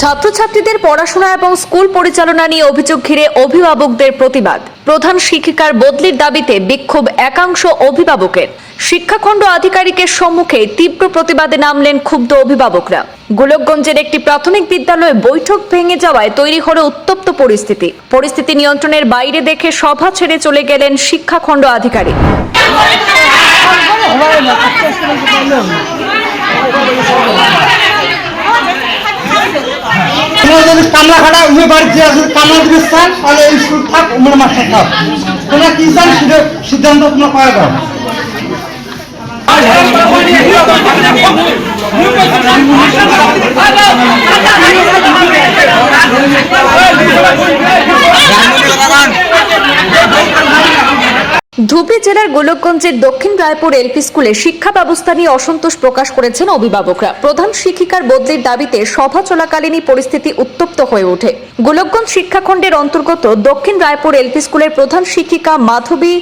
ছাত্রছাত্রীদের পড়াশোনা এবং স্কুল পরিচালনা নিয়ে অভিযোগ ঘিরে অভিভাবকদের প্রতিবাদ। প্রধান শিক্ষিকার বদলির দাবিতে বিক্ষোভ একাংশ অভিভাবকের। শিক্ষাখণ্ড আধিকারিকের সম্মুখে তীব্র প্রতিবাদে নামলেন ক্ষুব্ধ অভিভাবকরা। গোলকগঞ্জের একটি প্রাথমিক বিদ্যালয়ে বৈঠক ভেঙে যাওয়ায় তৈরি হলো উত্তপ্ত পরিস্থিতি নিয়ন্ত্রণের বাইরে দেখে সভা ছেড়ে চলে গেলেন শিক্ষাখণ্ড আধিকারিক। কামলা খাটা উমে বাড়িতে আসলে কামলা দিতে চান তাহলে এই স্কুল থাক উমের মাস্টার থাক, তোমরা কি চান সিদ্ধান্ত তোমরা পাওয়া দাও। ধুবড়ী জেলার গোলকগঞ্জের দক্ষিণ রায়পুর এলপি স্কুলে শিক্ষা ব্যবস্থা নিয়ে অসন্তোষ প্রকাশ করেছেন অভিভাবকরা। প্রধান শিক্ষিকার বদলির দাবিতে সভা চলাকালীনই পরিস্থিতি উত্তপ্ত হয়ে ওঠে। গোলকগঞ্জ শিক্ষাখণ্ডের অন্তর্গত দক্ষিণ রায়পুর এলপি স্কুলের প্রধান শিক্ষিকা মাধবী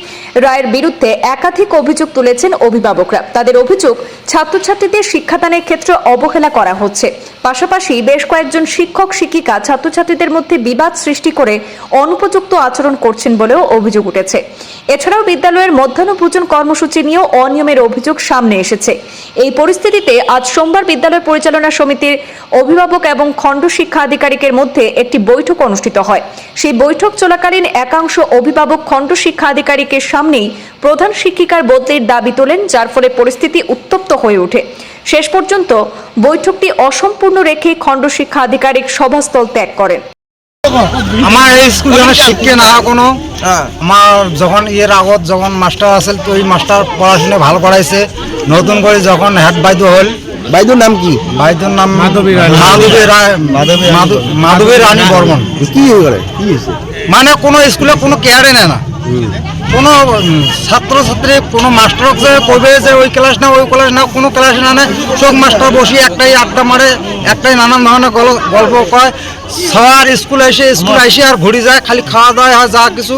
রায়ের বিরুদ্ধে একাধিক অভিযোগ তুলেছেন অভিভাবকরা। তাদের অভিযোগ, ছাত্রছাত্রীদের শিক্ষাদানের ক্ষেত্রে অবহেলা করা হচ্ছে। পাশাপাশি বেশ কয়েকজন শিক্ষক শিক্ষিকা ছাত্রছাত্রীদের মধ্যে বিবাদ সৃষ্টি করে অনুপযুক্ত আচরণ করছেন বলেও অভিযোগ উঠেছে। এছাড়াও বিদ্যালয়ের মধ্যাহ্নভোজন কর্মসূচি নিয়েও অনিয়মের অভিযোগ সামনে এসেছে। এই পরিস্থিতিতে আজ সোমবার বিদ্যালয় পরিচালনা সমিতির অভিভাবক এবং খণ্ড শিক্ষা আধিকারিকের মধ্যে একটি বৈঠক অনুষ্ঠিত হয়। সেই বৈঠক চলাকালীন একাংশ অভিভাবক খণ্ড শিক্ষা আধিকারিকের সামনেই প্রধান শিক্ষিকার বদলির দাবি তোলেন, যার ফলে পরিস্থিতি উত্তপ্ত হয়ে ওঠে। শেষ পর্যন্ত বৈঠকটি অসম্পূর্ণ রেখে খণ্ড শিক্ষা আধিকারিক সভাস্থল ত্যাগ করেন। আমার এই স্কুলে শিক্ষা না কোনো আমার যখন এর আগত যখন মাস্টার আসল তো ওই মাস্টার পড়াশোনা ভালো পড়াইছে। নতুন করে যখন হেড বাইদু হল, বাইদুর নাম কি? বাইদুর নাম মাধবী রানী বর্মন। কি করে কি হয়েছে? মানে কোনো স্কুলে কোনো কেয়ারে নেয় না, কোনো ছাত্রছাত্রী কোনো মাস্টার কইবে যে ওই ক্লাস না ওই ক্লাস না, কোনো ক্লাস না নেয়। সব মাস্টার বসি একটাই আড্ডা মারে, একটাই নানান ধরনের গল্প কয়। সবার স্কুল আইসে আর ঘুরি যায়, খালি খাওয়া দাওয়া হয়, যা কিছু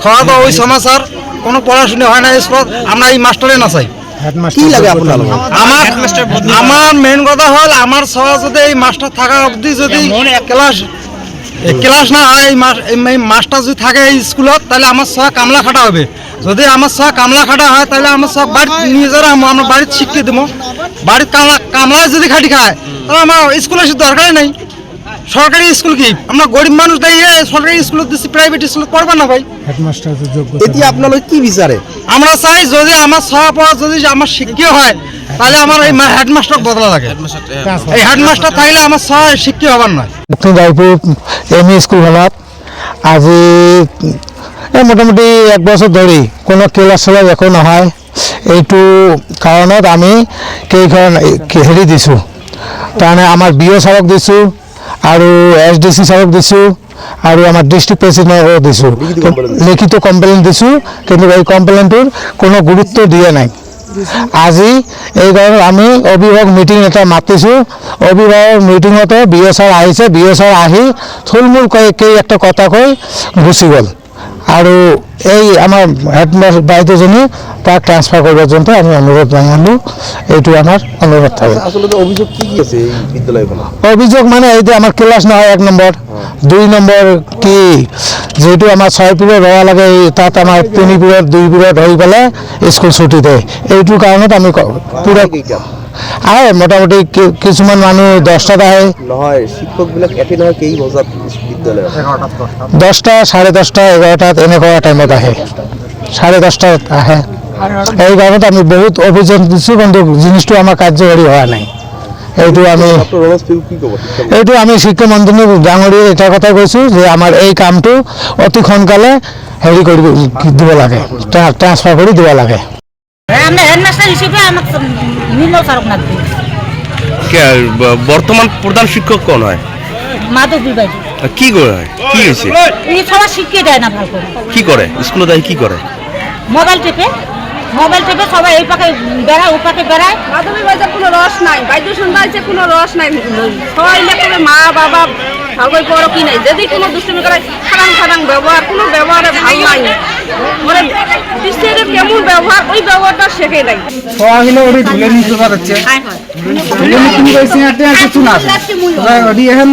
খাওয়া দাওয়া ওই সমাচার, কোনো পড়াশোনা হয় না স্কুলত। আমরা এই মাস্টারে না চাই। কি লাগে আপনার? আমার মেন কথা হল আমার সবার যদি এই মাস্টার থাকা অবধি যদি ক্লাস না হয়, এই মাস্টার যদি থাকে এই স্কুলত, তাহলে আমার সব কামলা খাটা হবে। যদি আমার সব কামলা খাটা হয় তাহলে আমার সব বাড়িতে নিয়ে যারা আমরা বাড়িতে শিক্ষা দেবো। বাড়ির কামলায় যদি খাটি খায় তাহলে আমার স্কুলে সে দরকারই নেই। সরকারি স্কুল কি আমরা গরিব মানুষ দেয়, সরকারি স্কুলে দিচ্ছি, প্রাইভেট স্কুলে পড়বে না ভাই। এটি আপনার কি বিচারে? আমরা চাই যদি আমার সহপদ যদি আমার শিক্ষা হয় তাহলে আমার এই হেডমাস্টার বদলা লাগে। এই হেডমাস্টার থাকলে আমার সহ শিক্ষা হবার নয়। দক্ষিণ রায়পুর এমই স্কুল হলত আজি মোটামুটি 1 বছর ধৰি কোনো ক্লাছ চলাই একো নহয়। এইটো কাৰণত আমি কেইখন হেৰি দিছোঁ, তাৰমানে আমাৰ BO ছাৰক দিছোঁ আৰু SDC ছাৰক দিছোঁ আৰু আমাৰ ডিষ্ট্ৰিক্ট প্ৰেচিডেণ্টক দিছোঁ, লিখিত কমপ্লেইন দিছোঁ। কিন্তু এই কমপ্লেইনটোৰ কোনো গুৰুত্ব দিয়া নাই। আজি এই কাৰণে আমি অভিভাৱক মিটিং এটা মাতিছোঁ। অভিভাৱক মিটিঙতে BO ছাৰ আহিছে। BO ছাৰ আহি থুলমূল একটা কথা কৈ গুচি গ'ল আৰু এই আমাৰ হেডমাষ্টাৰ বাইদেউজনী তাক ট্ৰান্সফাৰ কৰিবৰ জন্য আমি অনুৰোধ জনালোঁ। এইটো আমাৰ অনুৰোধ থাকে। আসলে অভিযোগ কি আছে এই বিদ্যালয়খনত? অভিযোগ মানে এই যে আমাৰ ক্লাছ নহয় 1 নম্বৰ, 2 নম্বৰ কি যেহেতু আমাৰ 6 পিৰিয়ড হোৱা লাগে, তাত আমাৰ 3 পিৰিয়ড 2 পিৰিয়ড হৈ পেলাই স্কুল ছুটি দিয়ে। এইটো কাৰণত আমি পুৰা আহে মোটামুটি কিছুমান মানুহ 10টাত আহে। নহয় শিক্ষকবিলাক একে নহয়, কেই বজাত বিদ্যালয়? 10টা, 10:30, 11টাত এনেকুৱা টাইমত আহে, 10:30টাত আহে। এই কাৰণত আমি বহুত অভিযোগ দিছোঁ, কিন্তু জিনিসটো আমাৰ কাৰ্যকৰী হোৱা নাই। এইটো আমি শিক্ষামন্ত্ৰী ডাঙৰীয়ে এটা কথা কৈছোঁ যে আমাৰ এই কামটো অতি সোনকালে হেৰি কৰি দিব লাগে, ট্ৰান্সফাৰ কৰি দিব লাগে। বর্তমান প্রধান শিক্ষক কোন হয়? মাধবী বাইদু। কি করে? কি হয়েছে? সবার শিখিয়ে দেয় না ভালো করে। কি করে স্কুলে দেয়? কি করে? মোবাইল টেপে সবাই এই পাকে বেড়ায়, ও পাকে বেড়ায়। মাধবী বাইদের কোনো রস নাই, বাইদু শুনতে কোনো রস নাই। সবাই করে মা বাবা ভালো বড় কি নাই, যদি কোনো দুষ্টুমি করে খারাং ব্যবহার, কোনো ব্যবহারে ভালো নাই। মানে টিচারের কেমন ব্যবহার ওই ব্যবহারটা শেখে নাই। সবাইগুলো ওটি ধুলে নিয়ে চলে যাচ্ছে ধুলে নিয়ে তুমি কইছি একটা কিছু না আছে ওটি এখন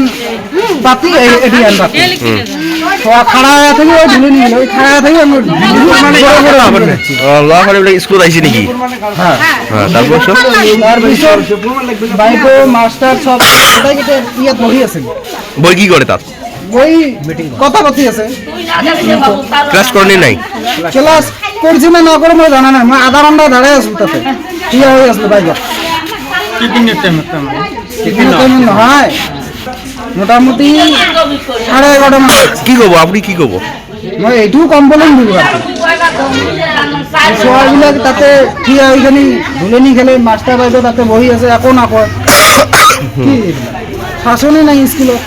বাতি এটি এখন বাতি সবাই খাড়া হয়ে থেকে ওই ধুলে নিয়ে ওই খাড়া থেকে আমি লওয়া করে স্কুল আইসি নাকি? হ্যাঁ হ্যাঁ, তারপর সব তারপর বাইকো মাস্টার সব ওটাই কেটে ইয়ে বহি আছে বই কি করে তার? ওই কথা কথি আছে ক্লাস করেনি নাই? ক্লাস করছি না না করে মই জানা নাই মই আধা ঘন্টা দাঁড়াই আছো তাতে ঠিক হয়ে আসলো বাইকত নহয় মোটামুটি 11:30 মান কি কব আপনি কি কব? মই এইটোও কমপ্লেইন দিলোঁ ছোৱালীবিলাক তাতে ঠিক হৈখানি ধুলনি খেলে মাষ্টাৰ বাইদেউ তাতে বহি আছে একো নকয় কি শাসনে নাই স্কুলত